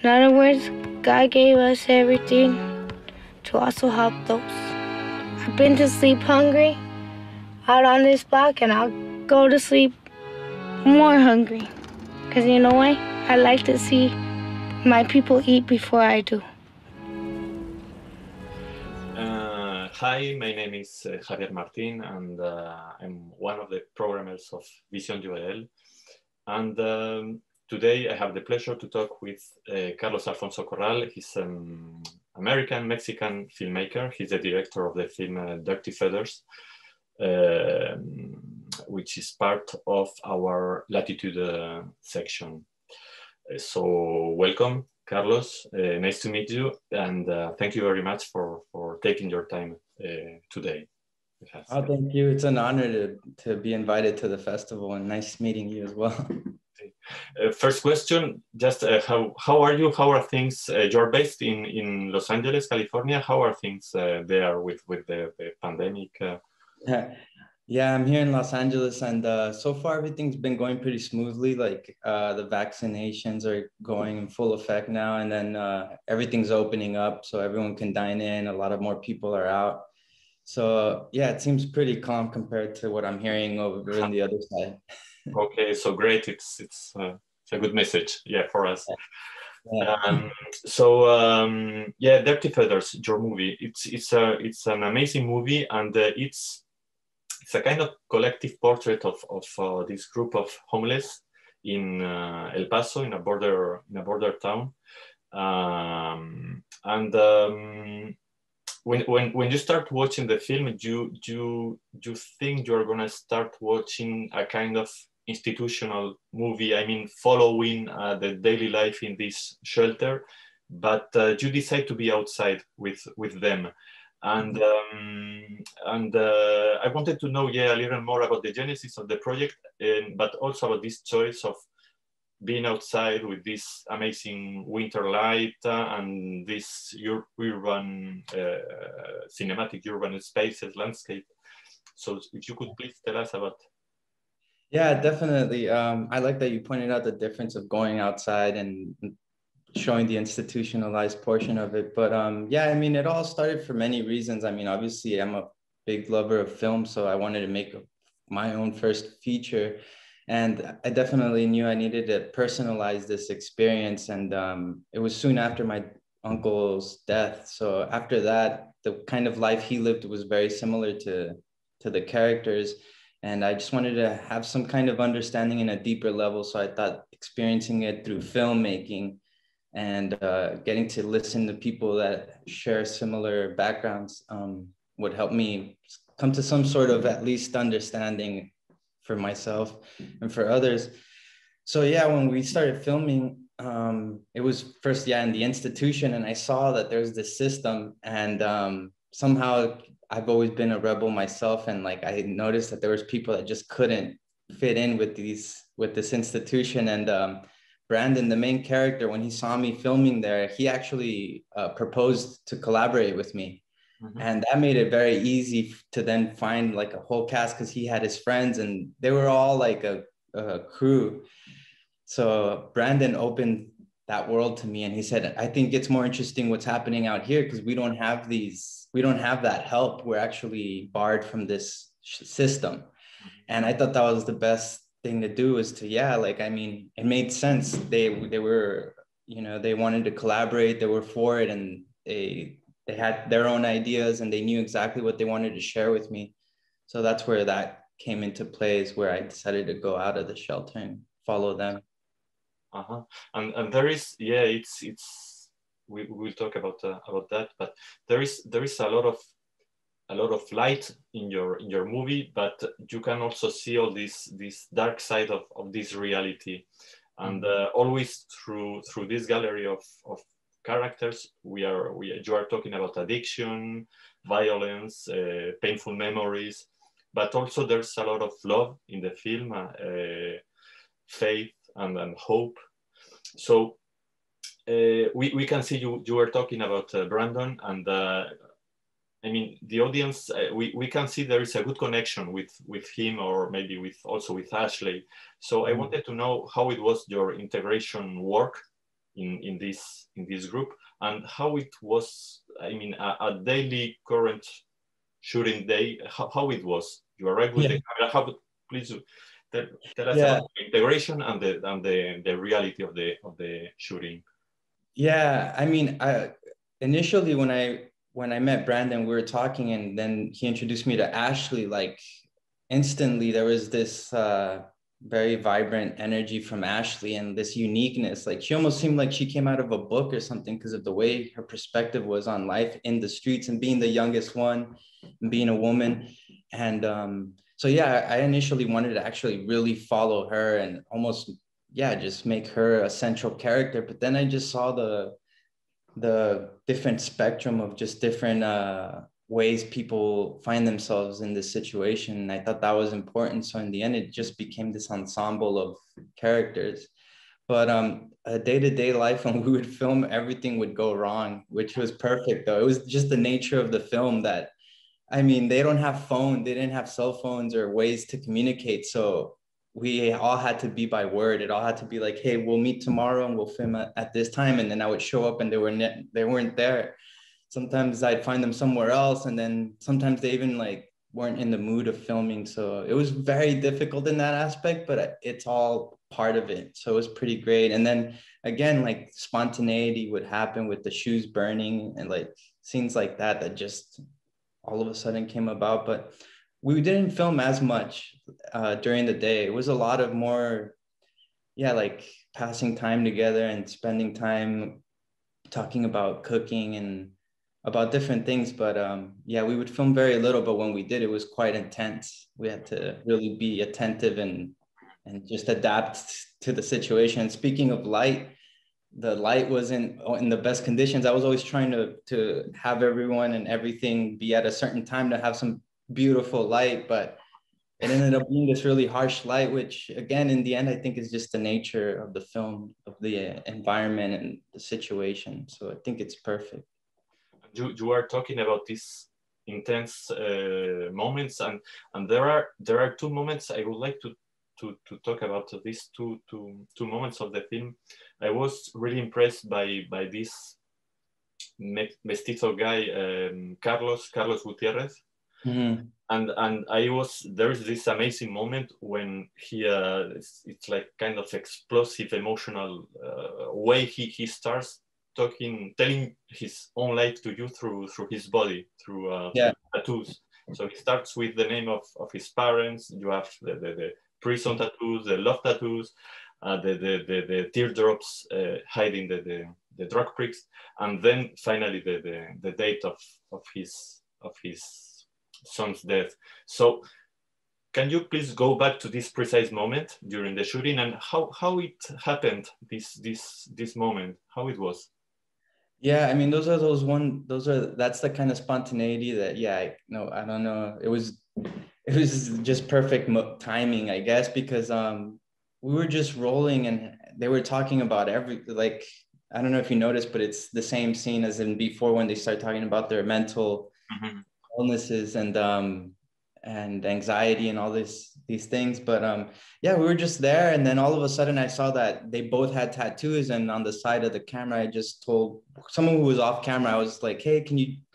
In other words, God gave us everything to also help those. I've been to sleep hungry out on this block, and I'll go to sleep more hungry. Because you know why? I like to see my people eat before I do. Hi, my name is Javier Martin, and I'm one of the programmers of Réel. And today I have the pleasure to talk with Carlos Alfonso Corral. He's an American-Mexican filmmaker. He's the director of the film Dirty Feathers, which is part of our Latitude section. So welcome, Carlos. Nice to meet you, and thank you very much for taking your time today. Oh, thank you. It's an honor to be invited to the festival, and nice meeting you as well. First question, just how are you? How are things? You're based in Los Angeles, California. How are things there with the pandemic? Yeah, I'm here in Los Angeles, and so far everything's been going pretty smoothly. Like the vaccinations are going in full effect now, and then everything's opening up, so everyone can dine in. A lot of more people are out. So yeah, it seems pretty calm compared to what I'm hearing over on the other side. Okay, so great. It's a good message, yeah, for us. Yeah. Yeah, Dirty Feathers, your movie. It's an amazing movie, and it's a kind of collective portrait of this group of homeless in El Paso, in a border town. When you start watching the film, you think you're gonna start watching a kind of institutional movie. I mean, following the daily life in this shelter, but you decide to be outside with them. And I wanted to know, yeah, a little more about the genesis of the project, but also about this choice of being outside with this amazing winter light and this urban, cinematic urban spaces, landscape. So if you could please tell us about. Yeah, definitely. I like that you pointed out the difference of going outside and showing the institutionalized portion of it. But yeah, I mean, it all started for many reasons. I mean, obviously, I'm a big lover of film, so I wanted to make my own first feature. And I definitely knew I needed to personalize this experience. And it was soon after my uncle's death. So after that, the kind of life he lived was very similar to the characters. And I just wanted to have some kind of understanding in a deeper level. So I thought experiencing it through filmmaking and getting to listen to people that share similar backgrounds would help me come to some sort of at least understanding for myself and for others. So yeah, when we started filming, it was first, yeah, in the institution, and I saw that there's this system, and somehow I've always been a rebel myself, and like I noticed that there was people that just couldn't fit in with this institution. And Brandon, the main character, when he saw me filming there, he actually proposed to collaborate with me. Mm-hmm. And that made it very easy to then find like a whole cast, because he had his friends and they were all like a crew. So Brandon opened that world to me, and he said, I think it's more interesting what's happening out here, because we don't have that help. We're actually barred from this system. And I thought that was the best thing to do, is to, yeah, like, I mean, it made sense. They were, you know, they wanted to collaborate, they were for it, and they had their own ideas, and they knew exactly what they wanted to share with me. So that's where that came into play, is where I decided to go out of the shelter and follow them. Uh-huh. And there is, yeah, it's we will talk about that, but there is a lot of light in your movie, but you can also see all this dark side of this reality, and always through this gallery of characters, you are talking about addiction, violence, painful memories, but also there's a lot of love in the film, faith and hope. So we can see you were talking about Brandon, and I mean, the audience, we can see there is a good connection with him, or maybe also with Ashley. So I wanted to know how it was your integration work in this group, and how it was. I mean, a daily current shooting day. How it was. You arrived with the camera. How? Please tell us about the integration and the reality of the shooting. Yeah, I mean, initially when I met Brandon, we were talking, and then he introduced me to Ashley. Like instantly, there was this very vibrant energy from Ashley and this uniqueness. Like she almost seemed like she came out of a book or something because of the way her perspective was on life in the streets and being the youngest one and being a woman. And so yeah, I initially wanted to actually really follow her and almost just make her a central character. But then I just saw the different spectrum of just different ways people find themselves in this situation. And I thought that was important. So in the end, it just became this ensemble of characters. But a day-to-day life when we would film, everything would go wrong, which was perfect though. It was just the nature of the film that, I mean, they don't have phone, they didn't have cell phones or ways to communicate. So we all had to be by word. It all had to be like, hey, we'll meet tomorrow and we'll film at this time. And then I would show up and they weren't there. Sometimes I'd find them somewhere else. And then sometimes they even like weren't in the mood of filming. So it was very difficult in that aspect, but it's all part of it. So it was pretty great. And then again, like spontaneity would happen with the shoes burning and like scenes like that just all of a sudden came about. But we didn't film as much during the day. It was a lot of more, like passing time together and spending time talking about cooking and about different things. But we would film very little, but when we did, it was quite intense. We had to really be attentive and just adapt to the situation. And speaking of light, the light wasn't in the best conditions. I was always trying to have everyone and everything be at a certain time to have some beautiful light, but it ended up being this really harsh light, which again, in the end, I think is just the nature of the film, of the environment and the situation. So I think it's perfect. You are talking about these intense moments, and there are two moments I would like to talk about. These two moments of the film. I was really impressed by this mestizo guy, Carlos Gutierrez. Mm-hmm. And there's this amazing moment when he it's like kind of explosive emotional way he starts telling his own life to you through his body, through tattoos. So he starts with the name of his parents. You have the prison tattoos, the love tattoos, the teardrops hiding the drug pricks, and then finally the date of his son's death. So can you please go back to this precise moment during the shooting and how it happened, this moment, how it was? Yeah, I mean, that's the kind of spontaneity that, I don't know. It was just perfect timing, I guess, because we were just rolling and they were talking about like, I don't know if you noticed, but it's the same scene as in before when they start talking about their mental illnesses and anxiety and all these things. But we were just there, and then all of a sudden I saw that they both had tattoos, and on the side of the camera I just told someone who was off camera, I was like, hey,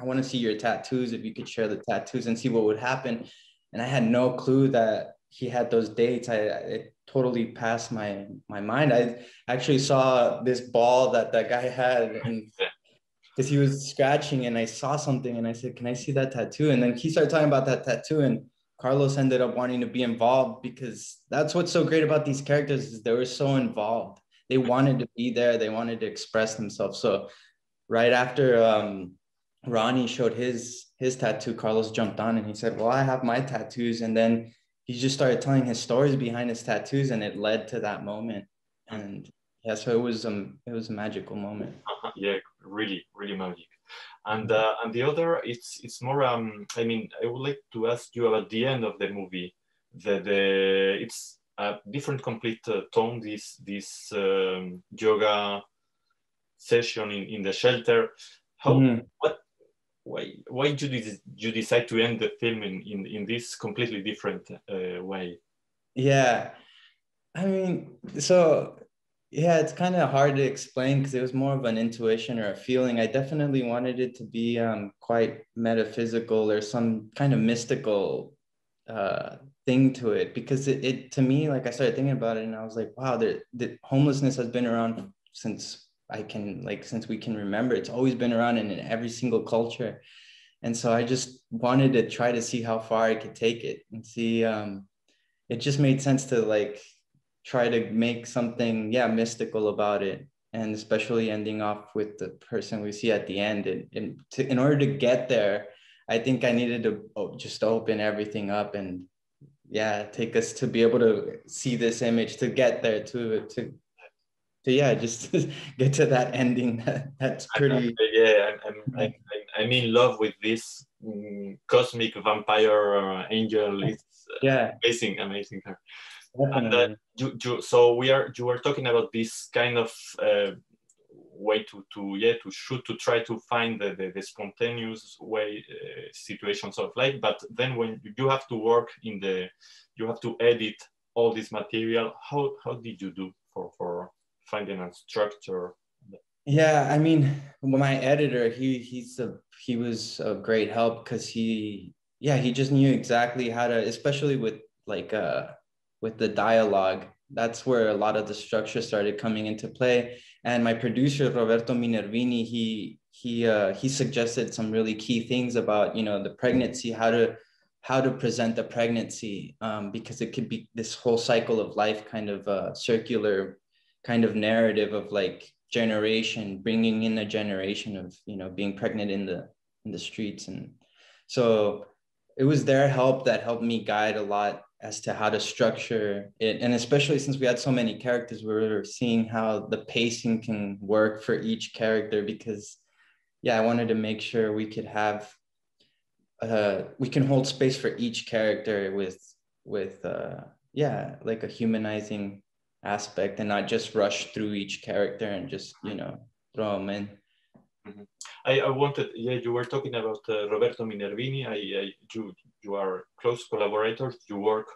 I want to see your tattoos, if you could share the tattoos and see what would happen. And I had no clue that he had those dates. It totally passed my mind. I actually saw this ball that guy had, and because he was scratching, and I saw something and I said, can I see that tattoo? And then he started talking about that tattoo, and Carlos ended up wanting to be involved, because that's what's so great about these characters, is they were so involved. They wanted to be there. They wanted to express themselves. So right after Ronnie showed his tattoo, Carlos jumped on and he said, well, I have my tattoos. And then he just started telling his stories behind his tattoos, and it led to that moment. And so it was a magical moment. Yeah, really, really magic. And the other, it's more. I mean, I would like to ask you about the end of the movie. It's a different, complete tone. This yoga session in the shelter. Why did you decide to end the film in this completely different way? Yeah, I mean, so Yeah, it's kind of hard to explain because it was more of an intuition or a feeling. I definitely wanted it to be quite metaphysical or some kind of mystical thing to it, because it to me, like I started thinking about it and I was like, wow, the homelessness has been around since since we can remember. It's always been around in every single culture. And so I just wanted to try to see how far I could take it and see, it just made sense to like try to make something, yeah, mystical about it. And especially ending off with the person we see at the end. In order to get there, I think I needed to just open everything up and yeah, take us to be able to see this image, to get there, to yeah, just get to that ending. That's pretty. Yeah, I'm in love with this cosmic vampire angel. It's Yeah, amazing, amazing. And definitely. so you were talking about this kind of way to shoot, to try to find the spontaneous way situations of life, but then when you have to work you have to edit all this material. How did you do for finding a structure? Yeah, I mean, my editor, he was a great help because he just knew exactly how to, especially with the dialogue. That's where a lot of the structure started coming into play. And my producer Roberto Minervini, he suggested some really key things about, you know, the pregnancy, how to present the pregnancy, because it could be this whole cycle of life, kind of circular kind of narrative of like generation, bringing in a generation of, you know, being pregnant in the streets. And so it was their help that helped me guide a lot as to how to structure it. And especially since we had so many characters, we were seeing how the pacing can work for each character, because yeah, I wanted to make sure we could have we can hold space for each character with yeah, like a humanizing aspect, and not just rush through each character and just, you know, throw them in. Mm-hmm. I wanted, yeah, you were talking about Roberto Minervini. You are close collaborators. You work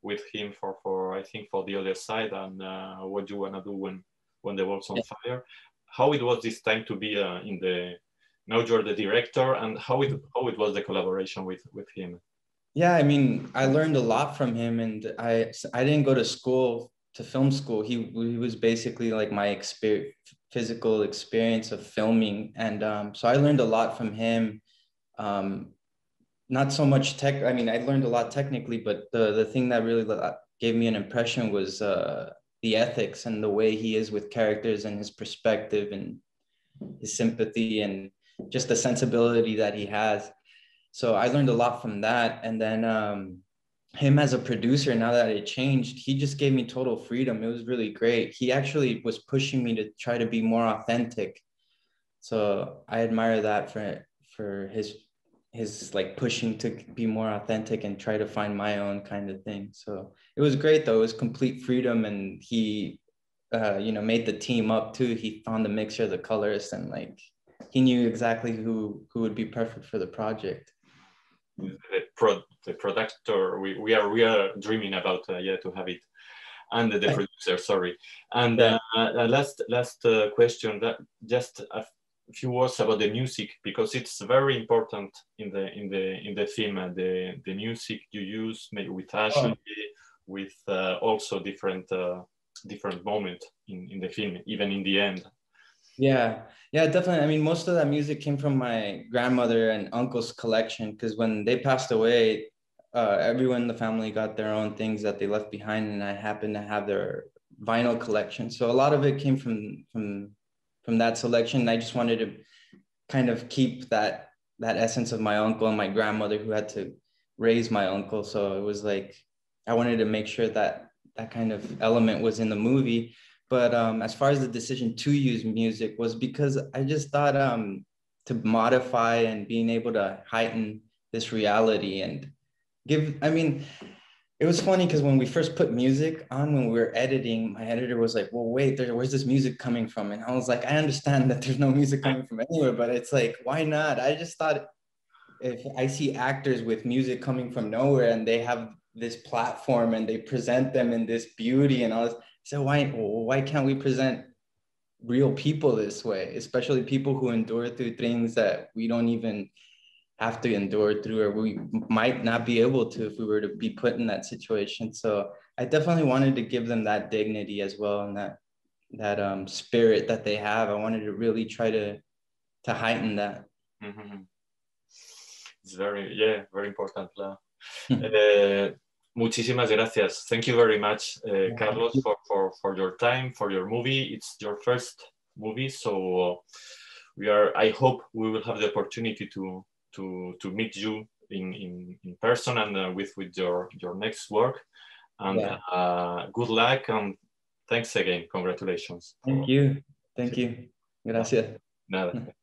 with him for I think for the other side, and what you wanna do when the world's on fire. How it was this time to be in the, now you're the director, and how it was the collaboration with him. Yeah, I mean, I learned a lot from him, and I didn't go to school, to film school. He was basically like my physical experience of filming, and so I learned a lot from him. Um, Not so much tech. I mean, I learned a lot technically, but the thing that really gave me an impression was the ethics and the way he is with characters, and his perspective and his sympathy, and just the sensibility that he has. So I learned a lot from that. And then him as a producer, now that it changed, he just gave me total freedom. It was really great. He actually was pushing me to try to be more authentic. So I admire that for his like pushing to be more authentic and try to find my own kind of thing. So it was great though. It was complete freedom, and he you know, made the team up too. He found the mixer, the colorist, and like he knew exactly who would be perfect for the project. The productor, we are dreaming about yeah, to have it, and the producer, sorry. And Yeah. last question, that just a few words about the music, because it's very important in the film, and the music you use, maybe with Ashley, with also different moment in the film, even in the end. Yeah, definitely. I mean, most of that music came from my grandmother and uncle's collection, because when they passed away, everyone in the family got their own things that they left behind, and I happened to have their vinyl collection. So a lot of it came from that selection. I just wanted to kind of keep that essence of my uncle and my grandmother, who had to raise my uncle. So it was like I wanted to make sure that that kind of element was in the movie. But as far as the decision to use music was because I just thought to modify and being able to heighten this reality and give, I mean, it was funny because when we first put music on, when we were editing, my editor was like, well, wait, where's this music coming from? And I was like, I understand that there's no music coming from anywhere, but it's like, why not? I just thought if I see actors with music coming from nowhere and they have this platform and they present them in this beauty and all this, So why can't we present real people this way, especially people who endure through things that we don't even have to endure through, or we might not be able to if we were to be put in that situation. So I definitely wanted to give them that dignity as well, and that spirit that they have. I wanted to really try to heighten that. Mm-hmm. It's very important. Muchísimas gracias. Thank you very much, Carlos, for your time, for your movie. It's your first movie, so I hope we will have the opportunity to meet you in person and with your next work. And good luck, and thanks again. Congratulations. Thank you. Gracias. Nada.